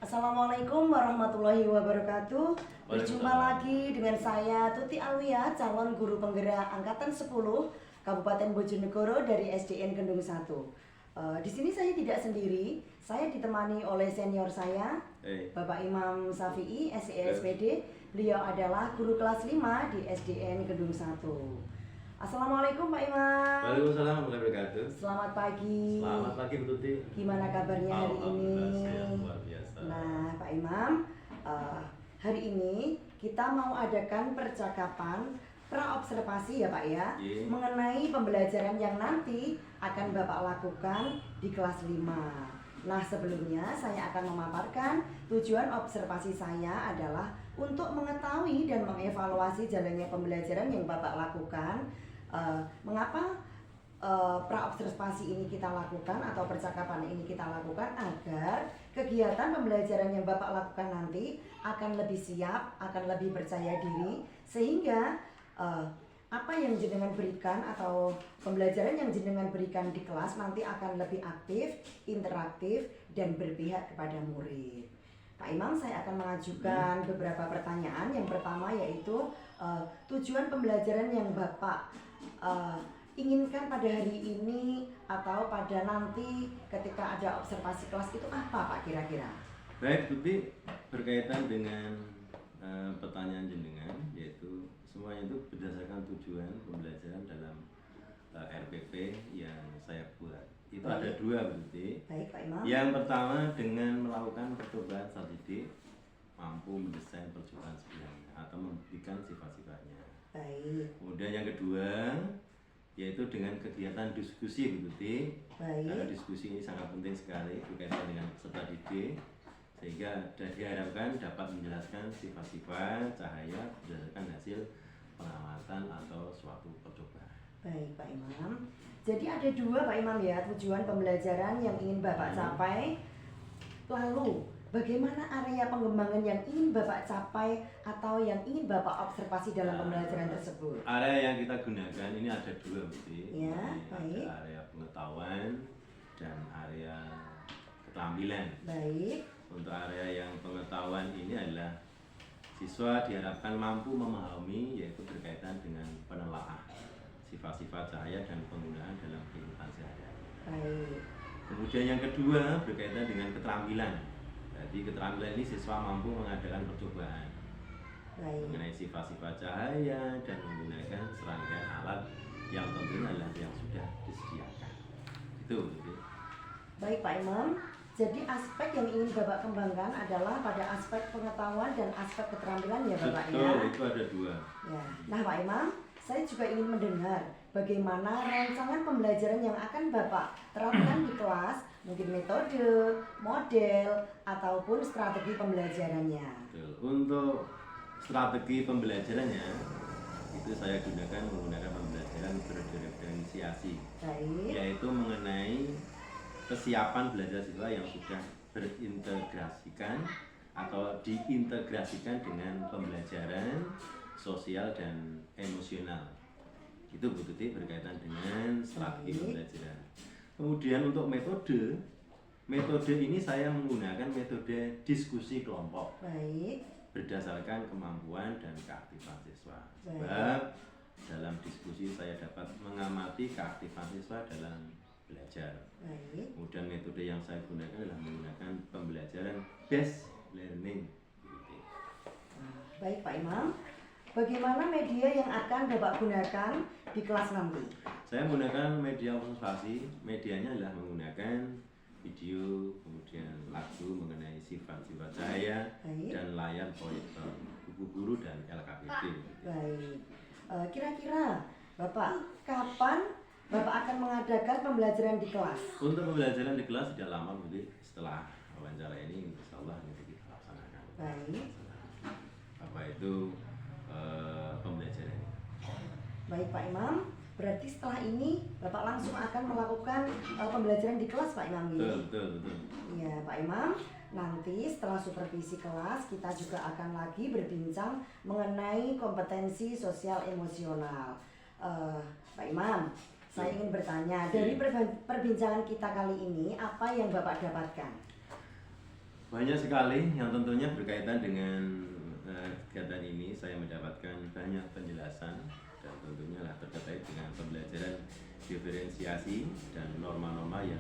Assalamualaikum warahmatullahi wabarakatuh. Berjumpa lagi dengan saya Tuti Alwiyah, calon guru penggerak angkatan 10 Kabupaten Bojonegoro dari SDN Gendung 1. Di sini saya tidak sendiri, saya ditemani oleh senior saya, Bapak Imam Safi'i, SESPD. Beliau adalah guru kelas 5 di SDN Gendung 1. Assalamualaikum Pak Imam. Waalaikumsalam warahmatullahi wabarakatuh. Selamat pagi. Selamat pagi Bu Tuti. Gimana kabarnya hari ini? Luar biasa. Nah Pak Imam, hari ini kita mau adakan percakapan praobservasi ya Pak ya, mengenai pembelajaran yang nanti akan Bapak lakukan di kelas 5. Nah sebelumnya saya akan memaparkan tujuan observasi saya adalah untuk mengetahui dan mengevaluasi jalannya pembelajaran yang Bapak lakukan. Mengapa praobservasi ini kita lakukan atau percakapan ini kita lakukan agar kegiatan pembelajaran yang Bapak lakukan nanti akan lebih siap, akan lebih percaya diri, sehingga apa yang jenengan berikan atau pembelajaran yang jenengan berikan di kelas nanti akan lebih aktif, interaktif, dan berpihak kepada murid. Pak Imam, saya akan mengajukan beberapa pertanyaan. Yang pertama yaitu tujuan pembelajaran yang Bapak inginkan pada hari ini atau pada nanti ketika ada observasi kelas itu apa Pak kira-kira? Baik Tuti, berkaitan dengan pertanyaan jenengan, yaitu semuanya itu berdasarkan tujuan pembelajaran dalam RPP yang saya buat. Itu ada dua Tuti. Baik Pak Imam. Yang pertama dengan melakukan percobaan strategi mampu mendesain percobaan sebelumnya atau membuktikan sifat-sifatnya. Baik. Kemudian yang kedua yaitu dengan kegiatan diskusi Tuti. Karena diskusi ini sangat penting sekali berkaitan dengan peserta didik, sehingga diharapkan dapat menjelaskan sifat-sifat cahaya berdasarkan hasil pengamatan atau suatu percobaan. Baik Pak Imam. Jadi ada dua Pak Imam ya tujuan pembelajaran yang ingin Bapak capai. Lalu bagaimana area pengembangan yang ingin Bapak capai atau yang ingin Bapak observasi dalam pembelajaran tersebut? Area yang kita gunakan ini ada dua Budi. Ya, baik. Ada area pengetahuan dan area keterampilan. Baik. Untuk area yang pengetahuan ini adalah siswa diharapkan mampu memahami, yaitu berkaitan dengan penelaahan sifat-sifat cahaya dan penggunaan dalam kehidupan sehari-hari. Baik. Kemudian yang kedua berkaitan dengan keterampilan. Jadi keterampilan ini siswa mampu mengadakan percobaan mengenai sifat-sifat cahaya dan menggunakan serangkaian alat yang tentunya adalah yang sudah disediakan. Itu. Baik Pak Imam. Jadi aspek yang ingin Bapak kembangkan adalah pada aspek pengetahuan dan aspek keterampilan ya Bapak. Betul, itu ada dua. Ya. Nah Pak Imam, saya juga ingin mendengar bagaimana rancangan pembelajaran yang akan Bapak terapkan di kelas, mungkin metode, model, ataupun strategi pembelajarannya. Betul. Untuk strategi pembelajarannya itu saya menggunakan pembelajaran berdiferensiasi, yaitu mengenai kesiapan belajar siswa yang sudah berintegrasikan atau diintegrasikan dengan pembelajaran sosial dan emosional. Itu Bu Tuti berkaitan dengan strategi pembelajaran. Kemudian untuk metode ini saya menggunakan metode diskusi kelompok. Berdasarkan kemampuan dan keaktifan siswa. Sebab dalam diskusi saya dapat mengamati keaktifan siswa dalam belajar. Kemudian metode yang saya gunakan adalah menggunakan pembelajaran based learning. Baik Pak Imam. Bagaimana media yang akan Bapak gunakan di kelas nanti? Saya menggunakan media observasi. Medianya adalah menggunakan video, kemudian lagu mengenai sifat-sifat cahaya, dan layar proyektor, buku guru dan LKPD. Baik. Kira-kira Bapak kapan Bapak akan mengadakan pembelajaran di kelas? Untuk pembelajaran di kelas tidak lama, Budi. Setelah wawancara ini, insya Allah nanti kita laksanakan. Baik. Apa itu pembelajaran? Baik Pak Imam. Berarti setelah ini Bapak langsung akan melakukan pembelajaran di kelas Pak Imam ini? Betul. Iya Pak Imam. Nanti setelah supervisi kelas kita juga akan lagi berbincang mengenai kompetensi sosial emosional. Pak Imam, saya ingin bertanya, dari perbincangan kita kali ini, apa yang Bapak dapatkan? Banyak sekali yang tentunya berkaitan dengan kegiatan ini. Saya mendapatkan banyak penjelasan dan tentunya lah terkait dengan pembelajaran diferensiasi dan norma-norma yang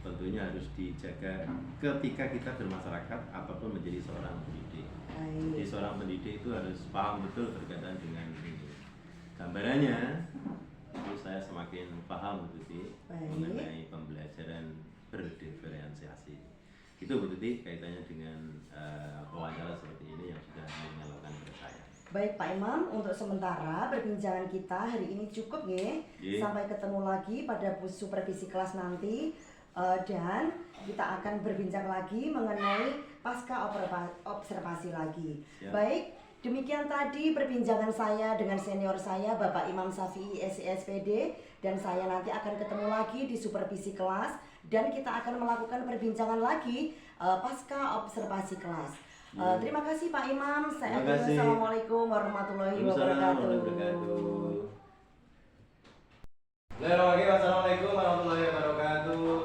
tentunya harus dijaga ketika kita bermasyarakat ataupun menjadi seorang pendidik. Jadi seorang pendidik itu harus paham betul berkaitan dengan ini. Gambarannya itu saya semakin paham Bu Tuti mengenai pembelajaran berdiferensiasi. Itu Bu Tuti kaitannya dengan wawancara seperti ini yang sudah dilakukan kepada saya. Baik Pak Imam, untuk sementara perbincangan kita hari ini cukup ya. Sampai ketemu lagi pada supervisi kelas nanti. Dan kita akan berbincang lagi mengenai pasca observasi lagi. Siap. Baik, demikian tadi perbincangan saya dengan senior saya Bapak Imam Syafi'i SISPD, dan saya nanti akan ketemu lagi di supervisi kelas dan kita akan melakukan perbincangan lagi pasca observasi kelas. Terima kasih Pak Imam. Saya akhiri. Assalamualaikum warahmatullahi wabarakatuh. Assalamualaikum warahmatullahi wabarakatuh.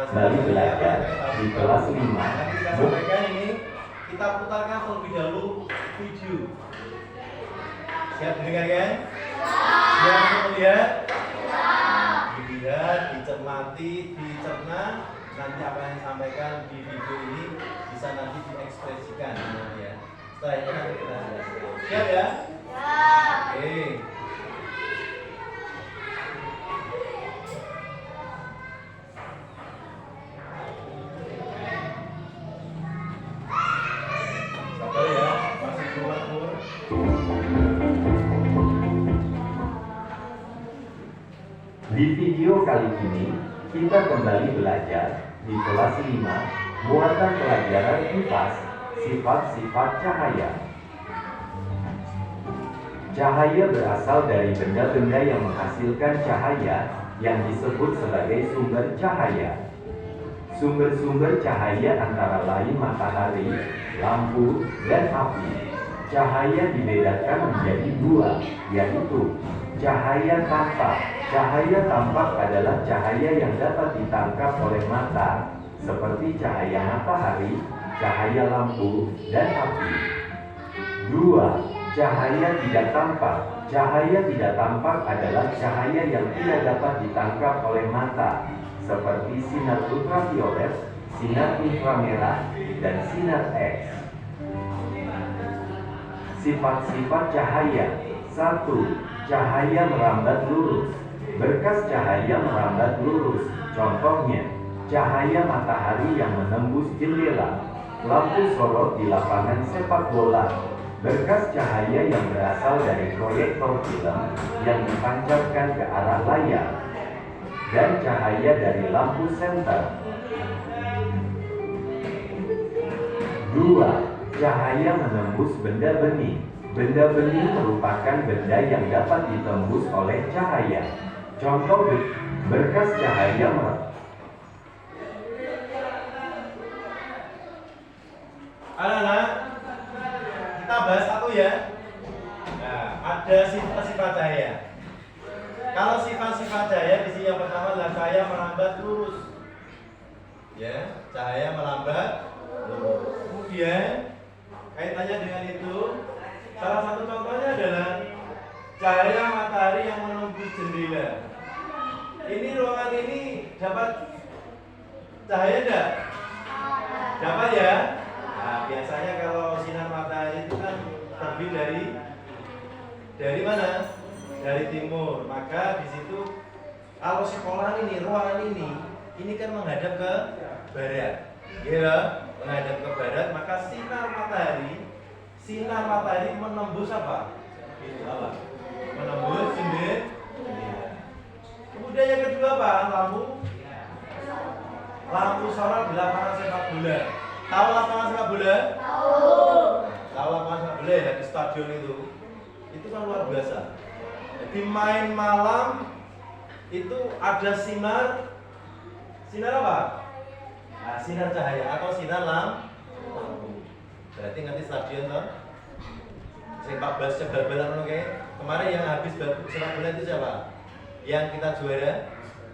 Balik belajar di kelas 5. Kita putarkan terlebih dahulu video. Siap mendengarkan? Siap melihat? Dilihat, dicermati, dicerna. Nanti apa yang disampaikan di video ini bisa nanti diekspresikan ya. Setelah itu nanti kita jelaskan. Siap ya? Oke. Di video kali ini, kita kembali belajar di kelas 5, muatan pelajaran IPAS, sifat-sifat cahaya. Cahaya berasal dari benda-benda yang menghasilkan cahaya yang disebut sebagai sumber cahaya. Sumber-sumber cahaya antara lain matahari, lampu, dan api. Cahaya dibedakan menjadi dua, yaitu cahaya tampak Cahaya tampak adalah cahaya yang dapat ditangkap oleh mata, seperti cahaya matahari, cahaya lampu, dan api. 2. Cahaya tidak tampak. Cahaya tidak tampak adalah cahaya yang tidak dapat ditangkap oleh mata, seperti sinar ultraviolet, sinar inframerah, dan sinar X. Sifat-sifat cahaya. 1. Cahaya merambat lurus. Berkas cahaya merambat lurus. Contohnya, cahaya matahari yang menembus jendela, lampu sorot di lapangan sepak bola, berkas cahaya yang berasal dari proyektor film yang dipancarkan ke arah layar, dan cahaya dari lampu senter. 2. Cahaya menembus benda bening. Benda bening merupakan benda yang dapat ditembus oleh cahaya. Contoh berkas cahaya Anak-anak, kita bahas satu ya. Nah, ada sifat-sifat cahaya. Kalau sifat-sifat cahaya di sini yang pertama adalah cahaya merambat lurus. Ya, cahaya merambat lurus. Kemudian kaitannya dengan itu, salah satu contohnya adalah cahaya matahari yang menembus jendela. Ini ruangan ini dapat cahaya enggak? Dapat ya? Nah, biasanya kalau sinar matahari itu kan terbit dari mana? Dari timur. Maka di situ kalau sekolah ini, ruangan ini kan menghadap ke barat. Ya, menghadap ke barat, maka sinar matahari menembus apa? Itu apa? Menembus jendela. Kemudian yang kedua apa? Lampu sorot di lapangan sepak bola. Tahu lapangan sepak bola? Tahu lapangan sepak bola ya, di stadion itu. Itu kan luar biasa. Jadi main malam itu ada sinar apa? Nah, sinar cahaya atau sinar lampu. Berarti nanti stadion toh sepak bola oke. Kemarin yang habis sepak bola itu siapa? Yang kita juara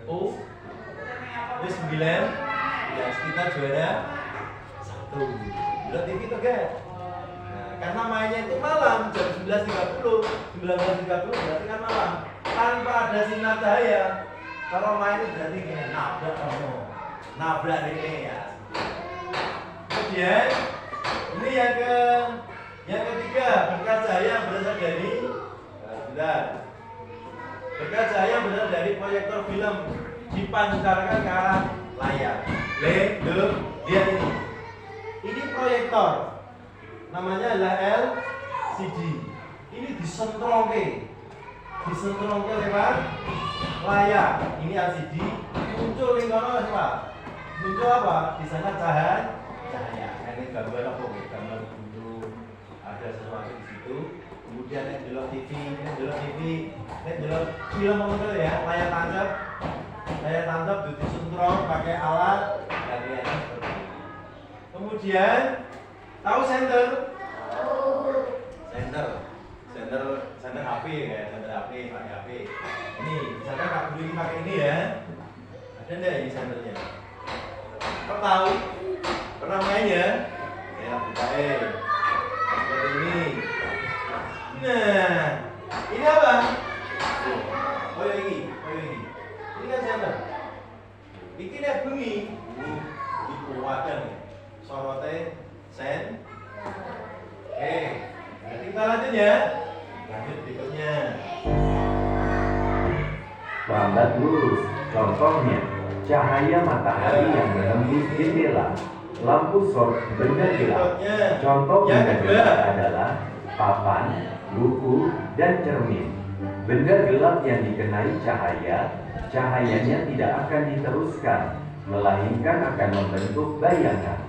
U9, yang kita juara 1. Udah TV tuh guys. Nah, karena mainnya itu malam jam 19.30 berarti kan malam tanpa ada sinar cahaya. Kalau main itu berarti kayak nabrak ini ya. Kemudian ini yang ketiga, berkas cahaya yang berasal dari berkas cahaya yang berasal dari proyektor film dipancarkan ke arah layar. Lihat ini proyektor, namanya adalah LCD. Ini disentrongke lewat layar. Ini LCD, muncul lingkaran apa? Muncul apa? Di sana cahaya. Ini gambar apa? Gambar biru. Ada sesuatu di situ. Kemudian delok TV, delok film muncul ya, layar tancap disentrong pakai alat dan kelihatan seperti ini. Kemudian tahu senter HP ya, senter HP pakai HP. Ini misalkan Kak Budi pakai ini ya. Ada enggak ini senternya? Tahu? Pernah main ya? Ya, seperti ini. Nah, ini apa? Oh ini. Ini kan senter. Iki nek bengi, iku wadah nih. Sorote sen. Oke. Nanti kita lanjut ya. Lanjut berikutnya. Merambat lurus. Contohnya, cahaya matahari yang menembus jendela, lampu sorot benda gelap. Contoh benda gelap adalah papan, buku, dan cermin. Benda gelap yang dikenai cahayanya tidak akan diteruskan, melainkan akan membentuk bayangan.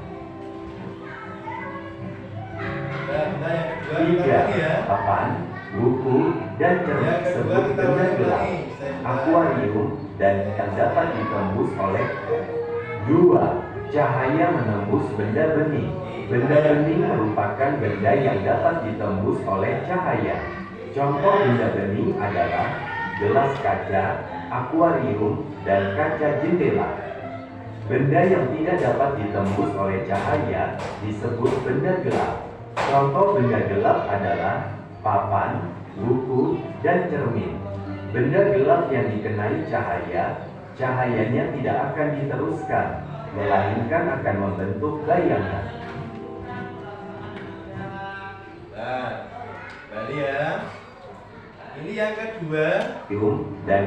3. Papan, buku, dan cermin sebut benda gelap, akuarium, dan yang dapat ditembus oleh. 2. Cahaya menembus benda bening. Benda bening merupakan benda yang dapat ditembus oleh cahaya. Contoh benda bening adalah gelas kaca, akuarium, dan kaca jendela. Benda yang tidak dapat ditembus oleh cahaya disebut benda gelap. Contoh benda gelap adalah papan, buku, dan cermin. Benda gelap yang dikenai cahaya, cahayanya tidak akan diteruskan, melainkan akan membentuk bayangan. Nah, balik ya. Ini yang kedua. Dan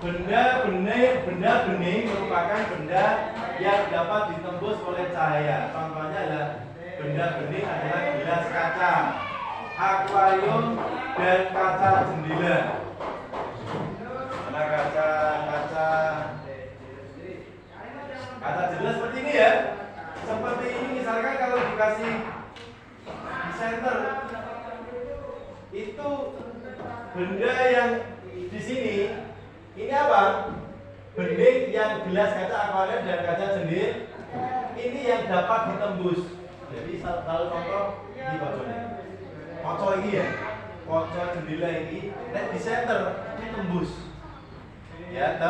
Benda bening merupakan benda yang dapat ditembus oleh cahaya. Contohnya adalah benda bening adalah gelas kaca, akuarium, dan kaca jendela. Mana kaca jendela seperti ini ya. Seperti ini misalkan kalau dikasih di center itu benda yang di sini. Ini apa? Bening yang gelas kaca akuarium dan kaca jendela. Ini yang dapat ditembus. Jadi kalau contoh di bocornya, bocor ini ya, bocor jendela ini, di center ditembus. Ya,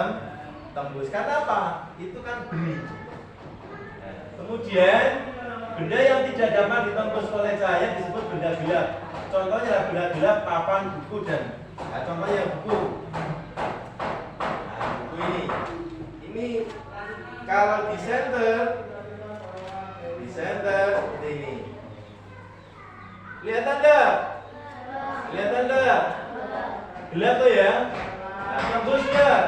tembus. Karena apa? Itu kan bening. Kemudian benda yang tidak dapat ditembus oleh cahaya disebut benda gelap. Contohnya adalah benda gelap, papan, buku dan contohnya buku. Ini kalau di center seperti ini. Kelihatan enggak? Gelap tuh ya. Nah, tembus enggak?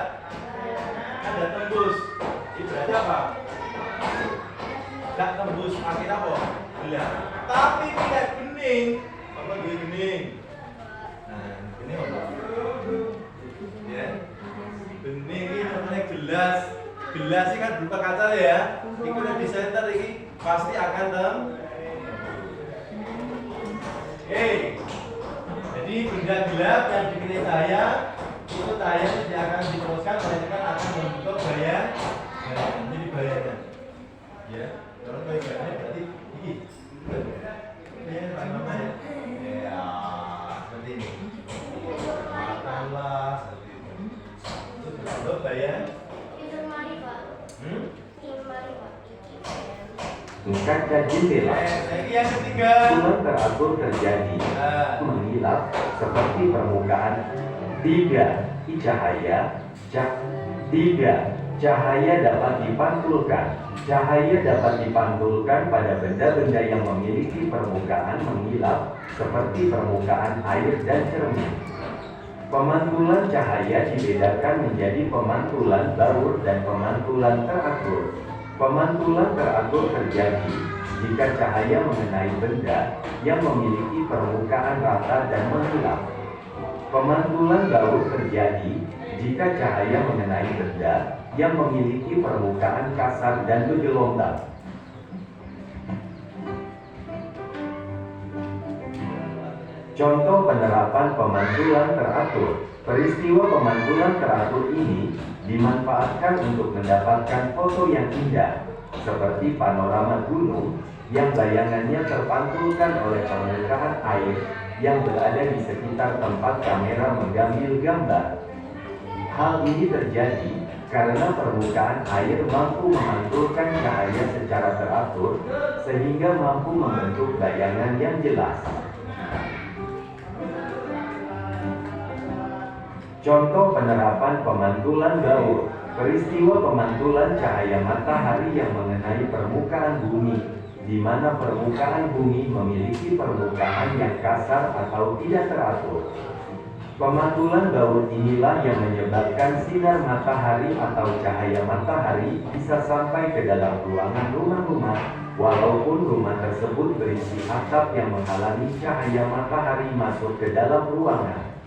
Ada tembus. Ini berarti apa? Enggak tembus, akhirnya apa? Gelap. Tapi tidak bening. Apa dia bening? Nah, ini apa? Ya. Bening ini contohnya gelas. Gelas ini kan berupa kaca ya. Ini di center ini pasti akan jadi benda gelap yang dikenai cahaya itu cahayanya tidak akan diteruskan, melainkan akan membentuk bayangan. Jadi bayangan. Ya, kalau bayangannya berarti ini. Ini namanya. Ya, seperti ini. Makanlah seperti ini. Itu bentuk bayangan. Kaca jendela Yang ketiga, surat teratur terjadi mengilap seperti permukaan. 3. Cahaya dapat dipantulkan. Cahaya dapat dipantulkan pada benda-benda yang memiliki permukaan mengilap seperti permukaan air dan cermin. Pemantulan cahaya dibedakan menjadi pemantulan baur dan pemantulan teratur. Pemantulan teratur terjadi jika cahaya mengenai benda yang memiliki permukaan rata dan mengilap. Pemantulan baur terjadi jika cahaya mengenai benda yang memiliki permukaan kasar dan bergelombang. Contoh penerapan pemantulan teratur. Peristiwa pemantulan teratur ini dimanfaatkan untuk mendapatkan foto yang indah, seperti panorama gunung yang bayangannya terpantulkan oleh permukaan air yang berada di sekitar tempat kamera mengambil gambar. Hal ini terjadi karena permukaan air mampu memantulkan cahaya secara teratur, sehingga mampu membentuk bayangan yang jelas. Contoh penerapan pemantulan baur. Peristiwa pemantulan cahaya matahari yang mengenai permukaan bumi, di mana permukaan bumi memiliki permukaan yang kasar atau tidak teratur. Pemantulan baur inilah yang menyebabkan sinar matahari atau cahaya matahari bisa sampai ke dalam ruangan rumah-rumah, walaupun rumah tersebut berisi atap yang menghalangi cahaya matahari masuk ke dalam ruangan.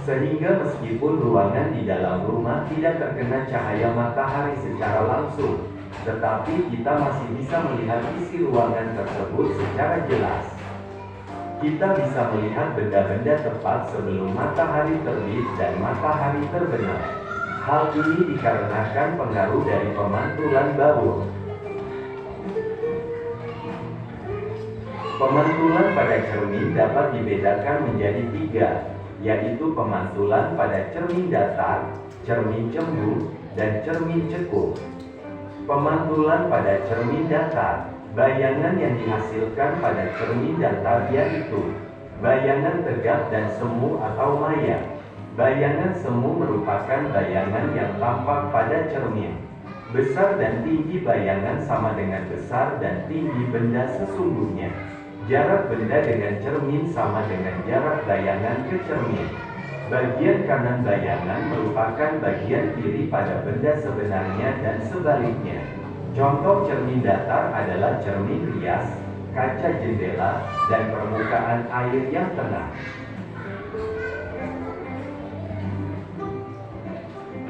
Sehingga meskipun ruangan di dalam rumah tidak terkena cahaya matahari secara langsung, tetapi kita masih bisa melihat isi ruangan tersebut secara jelas. Kita bisa melihat benda-benda tepat sebelum matahari terbit dan matahari terbenam. Hal ini dikarenakan pengaruh dari pemantulan baur. Pemantulan pada cermin dapat dibedakan menjadi 3, yaitu pemantulan pada cermin datar, cermin cembung, dan cermin cekung. Pemantulan pada cermin datar, bayangan yang dihasilkan pada cermin datar yaitu bayangan tegak dan semu atau maya. Bayangan semu merupakan bayangan yang tampak pada cermin. Besar dan tinggi bayangan sama dengan besar dan tinggi benda sesungguhnya. Jarak benda dengan cermin sama dengan jarak bayangan ke cermin. Bagian kanan bayangan merupakan bagian kiri pada benda sebenarnya dan sebaliknya. Contoh cermin datar adalah cermin rias, kaca jendela, dan permukaan air yang tenang.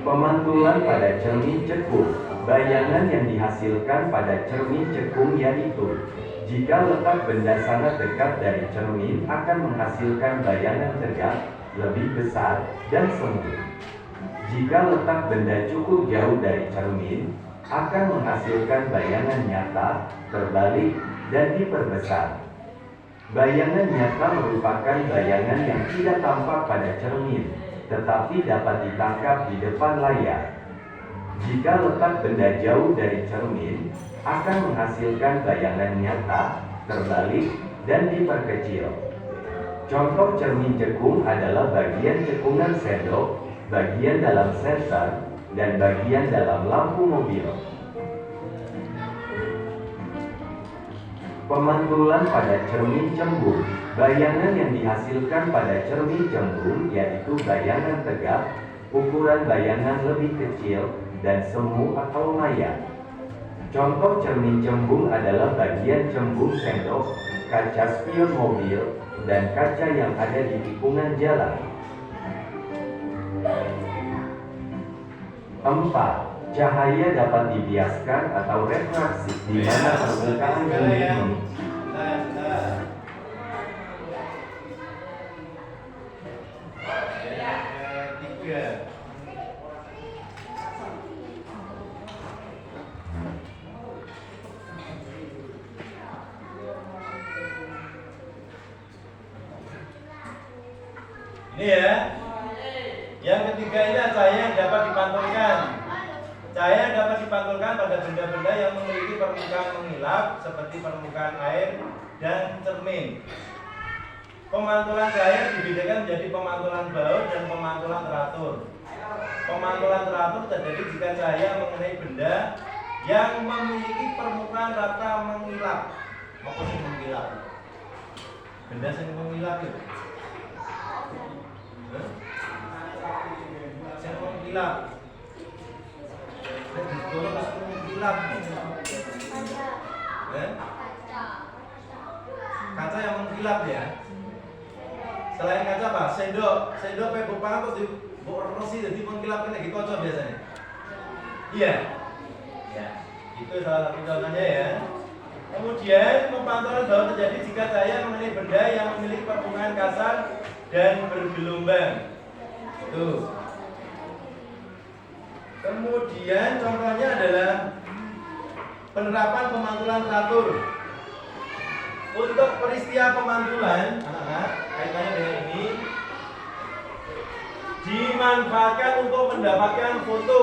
Pemantulan pada cermin cekung, bayangan yang dihasilkan pada cermin cekung yaitu jika letak benda sangat dekat dari cermin akan menghasilkan bayangan tegak, lebih besar, dan semu. Jika letak benda cukup jauh dari cermin, akan menghasilkan bayangan nyata, terbalik, dan diperbesar. Bayangan nyata merupakan bayangan yang tidak tampak pada cermin, tetapi dapat ditangkap di depan layar. Jika letak benda jauh dari cermin, akan menghasilkan bayangan nyata, terbalik, dan diperkecil. Contoh cermin cekung adalah bagian cekungan sendok, bagian dalam sensor, dan bagian dalam lampu mobil. Pemantulan pada cermin cembung, bayangan yang dihasilkan pada cermin cembung yaitu bayangan tegak, ukuran bayangan lebih kecil, dan semu atau maya. Contoh cermin cembung adalah bagian cembung sendok, kaca spion mobil, dan kaca yang ada di tikungan jalan. 4. Cahaya dapat dibiaskan atau refraksi di mana permukaan bumi. Ini ya. Yang ketiga ini cahaya yang dapat dipantulkan. Cahaya yang dapat dipantulkan pada benda-benda yang memiliki permukaan mengilap seperti permukaan air dan cermin. Pemantulan cahaya dibedakan menjadi pemantulan baut dan pemantulan teratur. Pemantulan teratur terjadi jika cahaya mengenai benda yang memiliki permukaan rata mengilap. Apa sih mengilap? Benda yang mengilap itu. Yang mengilap. Mengilap. Kaca yang mengkilap ya. Selain kaca apa? Sendok kayak bukan terus di rosi jadi mengkilap kan gitu aja biasanya. Iya. Ya. Itu salah satu contohnya ya. Kemudian pemantulan baut terjadi jika cahaya mengenai benda yang memiliki permukaan kasar dan bergelombang. Tuh. Kemudian contohnya adalah penerapan pemantulan teratur. Untuk peristiwa pemantulan, anak-anak, kaitannya dengan ini dimanfaatkan untuk mendapatkan foto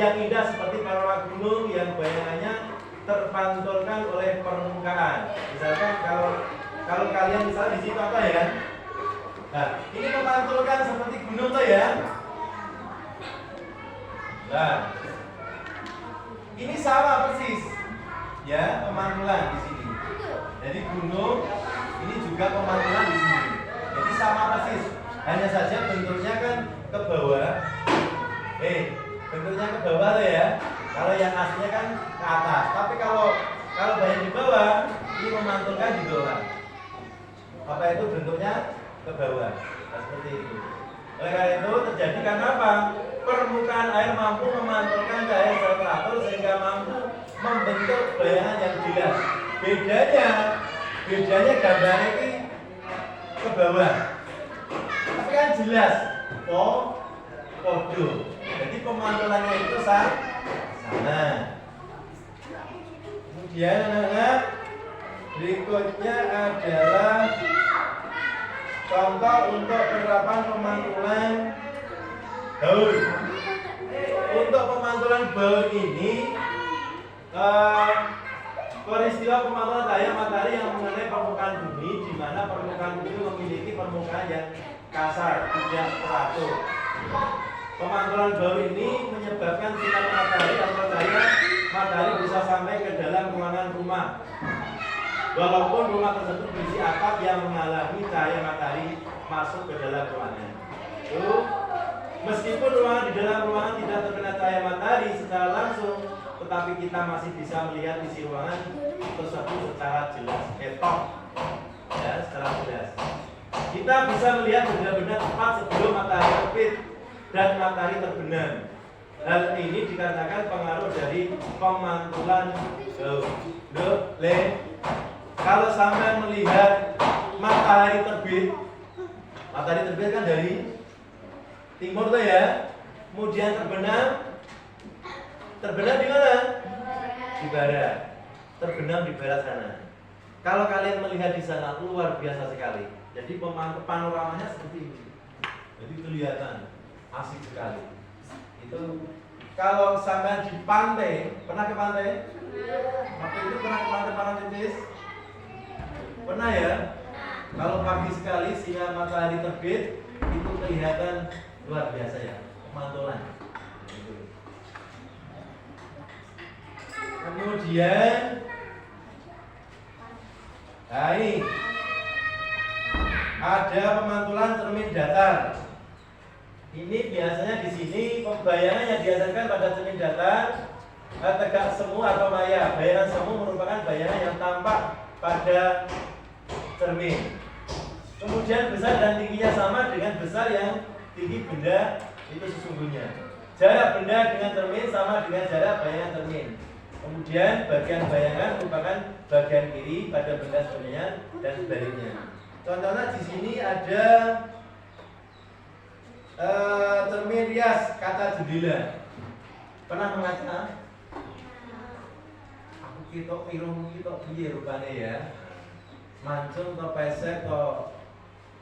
yang indah seperti panorama gunung yang bayangannya terpantulkan oleh permukaan. Misalkan kalau kalian misalnya di situ apa ya? Nah, ini memantulkan seperti gunung tuh ya. Nah, ini sama persis, ya pemantulan di sini. Jadi gunung ini juga pemantulan di sini. Jadi sama persis, hanya saja bentuknya kan ke bawah. Bentuknya ke bawah tuh ya. Kalau yang aslinya kan ke atas. Tapi kalau banyak di bawah, ini memantulkan di bawah. Apa itu bentuknya ke bawah? Nah, seperti itu. Oleh karena itu terjadi karena apa? Permukaan air mampu memantulkan cahaya secara teratur sehingga mampu membentuk bayangan yang jelas. Bedanya gambarnya ini ke bawah. Tapi kan jelas. Podo. Jadi pemantulannya itu sama. Kemudian anak-anak, Berikutnya adalah contoh untuk penerapan pemantulan baur. Untuk pemantulan baur ini, peristiwa pemantulan cahaya matahari yang mengenai permukaan bumi, di mana permukaan bumi memiliki permukaan yang kasar, tidak teratur. Pemantulan baur ini menyebabkan sinar matahari atau cahaya matahari bisa sampai ke dalam ruangan rumah. Walaupun rumah tersebut berisi atap yang menghalangi cahaya matahari masuk ke dalam ruangan. Meskipun ruangan di dalam ruangan tidak terkena cahaya matahari secara langsung, tetapi kita masih bisa melihat isi ruangan tersebut secara jelas, ya, secara jelas. Kita bisa melihat benda-benda tepat sebelum matahari terbit dan matahari terbenam. Hal ini dikarenakan pengaruh dari pemantulan Kalau sampai melihat matahari terbit kan dari timur tuh ya, kemudian terbenam di mana? Di barat, terbenam di barat sana. Kalau kalian melihat di sana luar biasa sekali. Jadi panoramanya seperti ini. Jadi kelihatan asik sekali. Itu kalau sampai di pantai, pernah ke pantai? Waktu itu pernah ke pantai Parangtritis? Pernah ya? Kalau pagi sekali sinar matahari terbit itu kelihatan luar biasa ya, pemantulan. Kemudian, nah ini ada pemantulan cermin datar. Ini biasanya di sini pembayangan yang dihasilkan pada cermin datar tegak semu atau maya. Bayangan semu merupakan bayangan yang tampak pada cermin. Kemudian besar dan tingginya sama dengan besar yang tinggi benda itu sesungguhnya. Jarak benda dengan cermin sama dengan jarak bayangan cermin. Kemudian bagian bayangan merupakan bagian kiri pada benda sebenarnya dan sebaliknya. Contohnya di sini ada cermin rias kaca jendela. Pernah mengaca? Aku kitok irung kitok piye rupane ya. Mancung atau pesek atau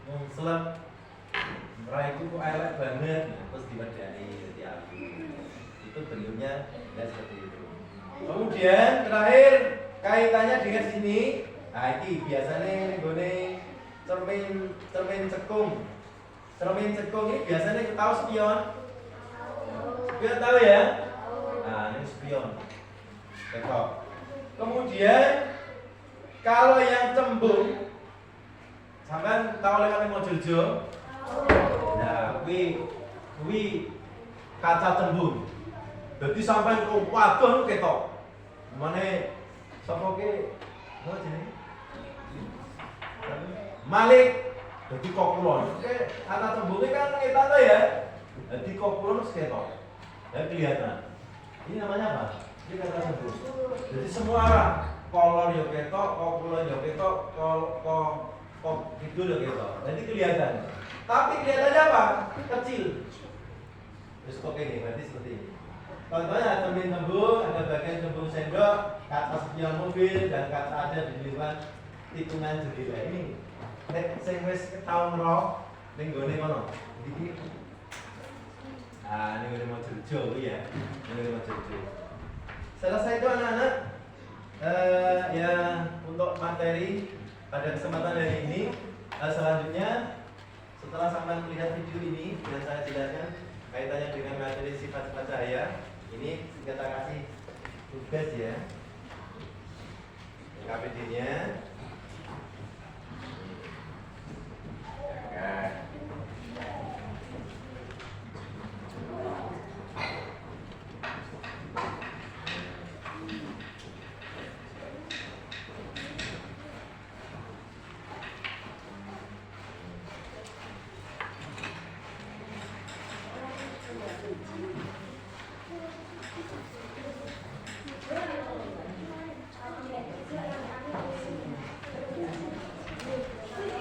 mungslep raiku kok elek banget terus diwadani jadi api. Itu bentuknya enggak seperti itu. Kemudian terakhir kaitannya dengan sini. Nah, ini biasanya nggone cermin cekung. Cermin cekung ini biasanya tahu spion. Spion tahu ya? Nah, ini spion. Cekok. Kemudian kalau yang cembung, sampean tahu lek mau Mojojo? Nah, kuwi kaca cembung. Dadi sampean kok waduh ketok. Mane sapa ki? Apa jenenge? Malik. Dadi kok kulon. Kaca cembunge kan ketok to ya. Dadi kok kulon wis ketok. Ya kelihatan. Ini namanya apa? Ini kaca cembung. Jadi semua arah kolor yo ketok, kok kulon yo ketok, kok gitu yo ketok. Jadi kelihatan. Tapi kelihatannya apa? Kecil. Terus kok ini berarti seperti ini. Contohnya cermin cembung, ada bagian cembung sendok, kaca spion mobil dan kaca ada di lingkungan tikungan jendela ini. Sing wis ketau ngerok ning gone ngono. Iki. Ah, ini mau Mojojo ya. Ini mau Mojojo. Selesai itu anak-anak. Ya untuk materi pada kesempatan hari ini. Selanjutnya setelah sampai melihat video ini dan saya jelaskan kaitannya dengan materi sifat-sifat cahaya, ini kita kasih tugas ya. KPD-nya.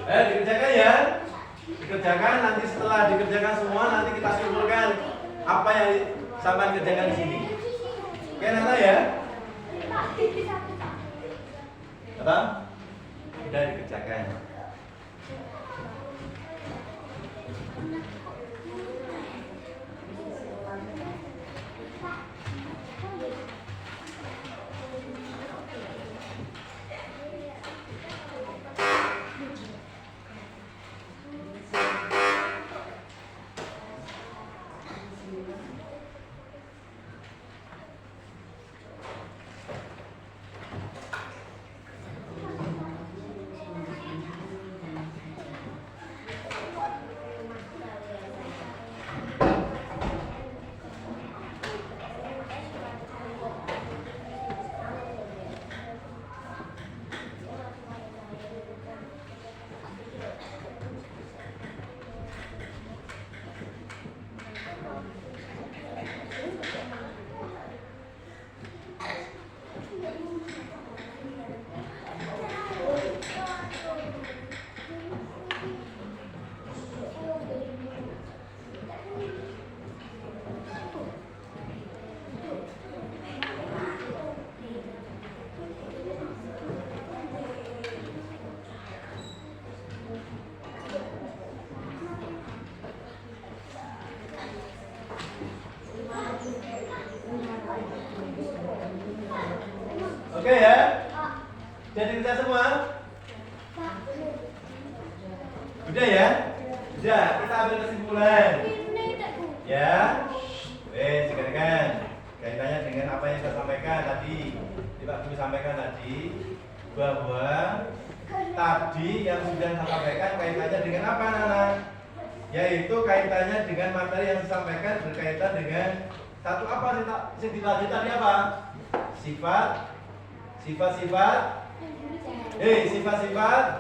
Dikerjakan ya. Dikerjakan, nanti setelah dikerjakan semua nanti kita simpulkan apa yang sampai kerjakan di sini. Oke, Nana ya? Apa? Sudah dikerjakan. Oke ya? Jadi kita semua? Udah ya? Udah, kita ambil kesimpulan. Ya? Dengarkan. Kaitannya dengan apa yang saya sampaikan tadi. Pak Guru sampaikan tadi bahwa tadi yang sudah saya sampaikan kaitannya dengan apa, anak-anak? Yaitu kaitannya dengan materi yang disampaikan berkaitan dengan satu apa sih tadi apa? Sifat-sifat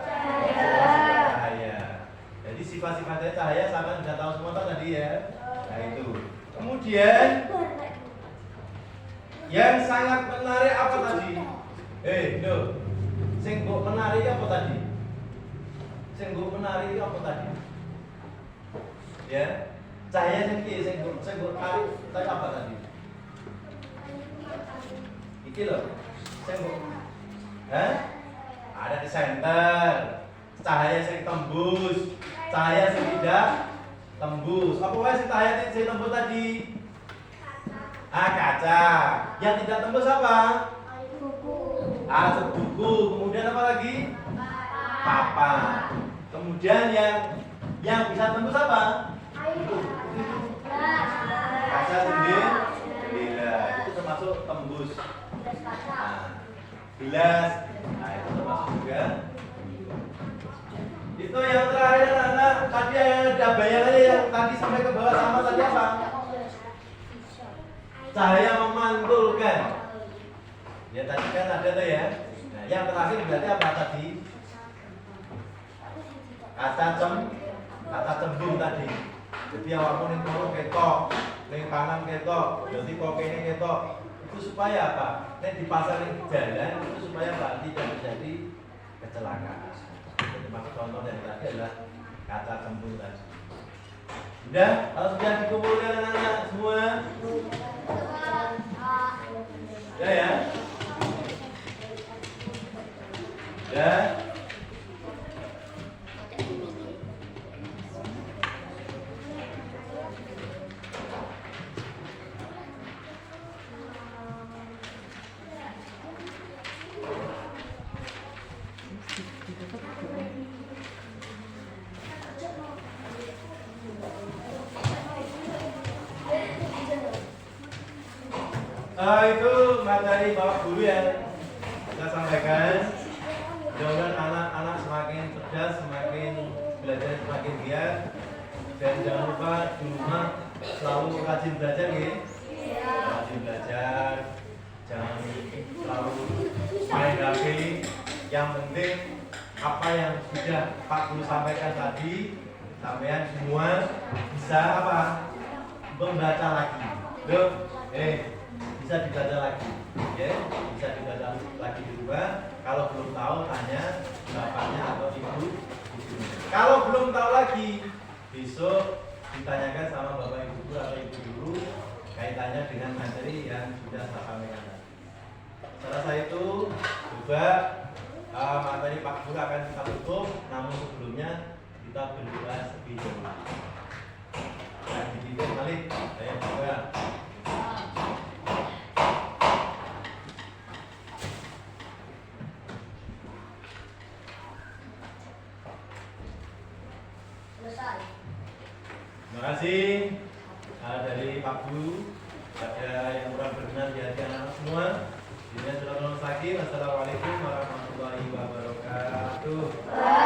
cahaya. Jadi sifat-sifatnya cahaya sama sudah tahu semua tadi ya. Nah itu. Kemudian yang sangat menarik apa tadi? Sing mbok menarik apa tadi? Ya. Cahaya sing mbok tarik apa tadi? Iki loh. Ada di center. Cahaya yang tembus, cahaya yang tidak tembus. Apa wae sing cahaya sing tembus tadi? Kaca. Yang tidak tembus apa? Buku. Kemudian apa lagi? Papan. Kemudian yang bisa tembus apa? Kaca sendiri. Itu termasuk tembus. Gelas, itu termasuk juga. Itu yang terakhir anak tadi ada bayangannya yang tadi sampai ke bawah sama tadi apa? Cahaya memantulkan. Ya tadi kan ada tuh ya. Nah, yang terakhir berarti apa tadi? Kaca cembung tadi. Jadi awakmu ning kono ketok, ning kanan ketok, jadi kok kene ketok. Itu supaya apa? Nek di pasar yang jalan itu supaya apa? Tidak terjadi kecelakaan. Jadi maksud contoh dari tadi adalah kaca cembung tadi. Sudah? Kalau sudah dikumpulkan anak-anak semua? Ya. Ya. Itu materi Bapak Guru yang kita sampaikan. Mudah-mudahan anak-anak semakin cerdas, semakin belajar semakin giat. Dan jangan lupa di rumah selalu rajin belajar ya. Rajin belajar, jangan selalu main HP. Yang penting apa yang sudah Pak Guru sampaikan tadi, sampean semua bisa apa? Membaca lagi. Bisa dibaca lagi, ya, bisa dibaca lagi di rumah. Kalau belum tahu tanya bapaknya atau ibu. Kalau belum tahu lagi, besok ditanyakan sama bapak ibu guru atau ibu guru kaitannya dengan materi yang sudah saya sampaikan tadi. Setelah itu coba materi Pak Guru akan kita tutup, namun sebelumnya kita berdoa lebih dahulu. Nah, dipimpin Malik, saya juga. Selesai. Terima kasih dari Pak Guru. Pada yang kurang berkenan di hati anak-anak semua. Ini adalah Assalamualaikum warahmatullahi wabarakatuh.